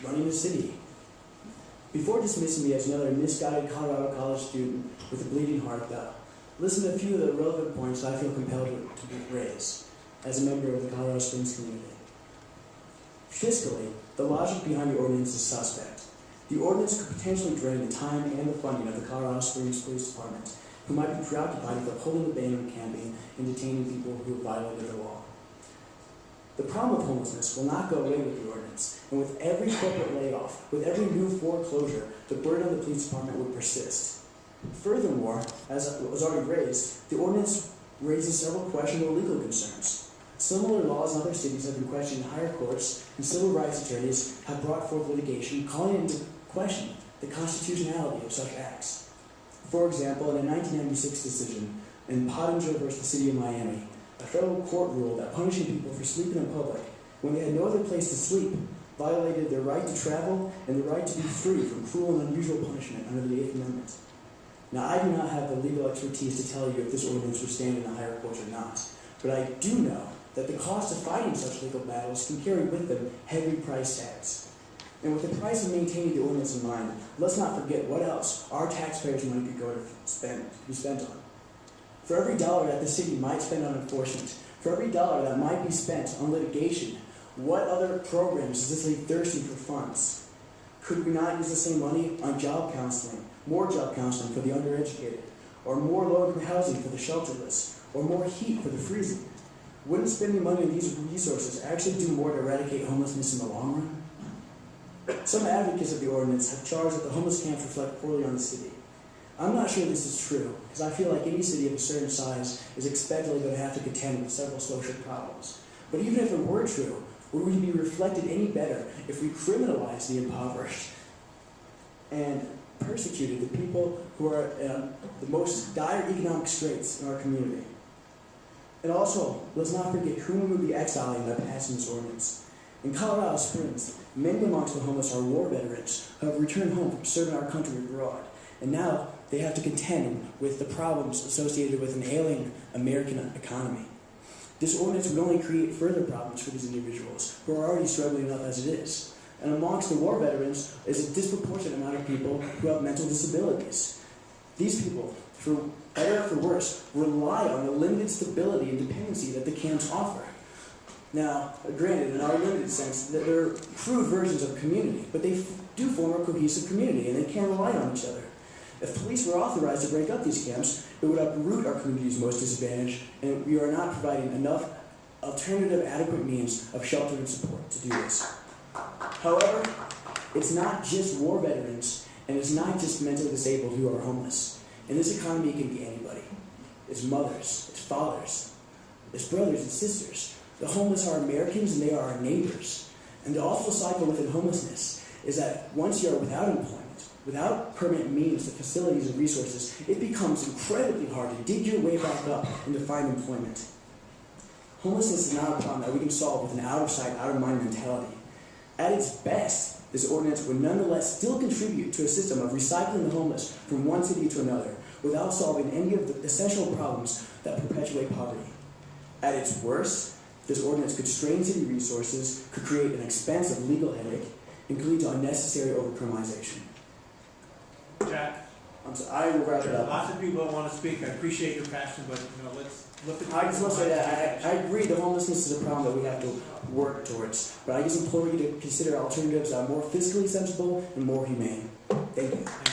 running the city. Before dismissing me as another misguided Colorado College student with a bleeding heart, though, listen to a few of the relevant points I feel compelled to raise as a member of the Colorado Springs community. Fiscally, the logic behind the ordinance is suspect. The ordinance could potentially drain the time and the funding of the Colorado Springs Police Department, who might be preoccupied with upholding the ban campaign and detaining people who have violated the law. The problem of homelessness will not go away with the ordinance, and with every corporate layoff, with every new foreclosure, the burden on the police department would persist. Furthermore, as was already raised, the ordinance raises several questionable legal concerns. Similar laws in other cities have been questioned in higher courts, and civil rights attorneys have brought forth litigation calling into question the constitutionality of such acts. For example, in a 1996 decision in Pottinger versus the City of Miami, a federal court ruled that punishing people for sleeping in public when they had no other place to sleep violated their right to travel and the right to be free from cruel and unusual punishment under the Eighth Amendment. Now, I do not have the legal expertise to tell you if this ordinance would stand in the higher courts or not, but I do know that the cost of fighting such legal battles can carry with them heavy price tags. And with the price of maintaining the ordinance in mind, let's not forget what else our taxpayers' money could go to be spent on. For every dollar that the city might spend on enforcement, for every dollar that might be spent on litigation, what other programs does this leave thirsty for funds? Could we not use the same money on job counseling, more job counseling for the undereducated, or more low-income housing for the shelterless, or more heat for the freezing? Wouldn't spending money on these resources actually do more to eradicate homelessness in the long run? Some advocates of the ordinance have charged that the homeless camps reflect poorly on the city. I'm not sure this is true, because I feel like any city of a certain size is expectedly going to have to contend with several social problems. But even if it were true, would we be reflected any better if we criminalized the impoverished and persecuted the people who are in the most dire economic straits in our community? And also, let's not forget whom we would be exiling by passing this ordinance. In Colorado Springs, many amongst the homeless are war veterans who have returned home from serving our country abroad, and now they have to contend with the problems associated with an ailing American economy. This ordinance would only create further problems for these individuals, who are already struggling enough as it is. And amongst the war veterans is a disproportionate amount of people who have mental disabilities. These people, for better or for worse, rely on the limited stability and dependency that the camps offer. Now, granted, in our limited sense, that they're crude versions of a community, but they do form a cohesive community, and they can rely on each other. If police were authorized to break up these camps, it would uproot our community's most disadvantaged, and we are not providing enough alternative, adequate means of shelter and support to do this. However, it's not just war veterans, and it's not just mentally disabled who are homeless. In this economy, it can be anybody. It's mothers, it's fathers, it's brothers and sisters. The homeless are Americans, and they are our neighbors. And the awful cycle within homelessness is that once you are without employment, without permanent means to facilities and resources, it becomes incredibly hard to dig your way back up and to find employment. Homelessness is not a problem that we can solve with an out-of-sight, out-of-mind mentality. At its best, this ordinance would nonetheless still contribute to a system of recycling the homeless from one city to another without solving any of the essential problems that perpetuate poverty. At its worst, this ordinance could strain city resources, could create an expensive legal headache, and could lead to unnecessary over-criminalization. Jack, I will wrap it up. Lots of people want to speak. I appreciate your passion, but let's look at. I just want to say that I agree that homelessness is a problem that we have to work towards, but I just implore you to consider alternatives that are more fiscally sensible and more humane. Thank you.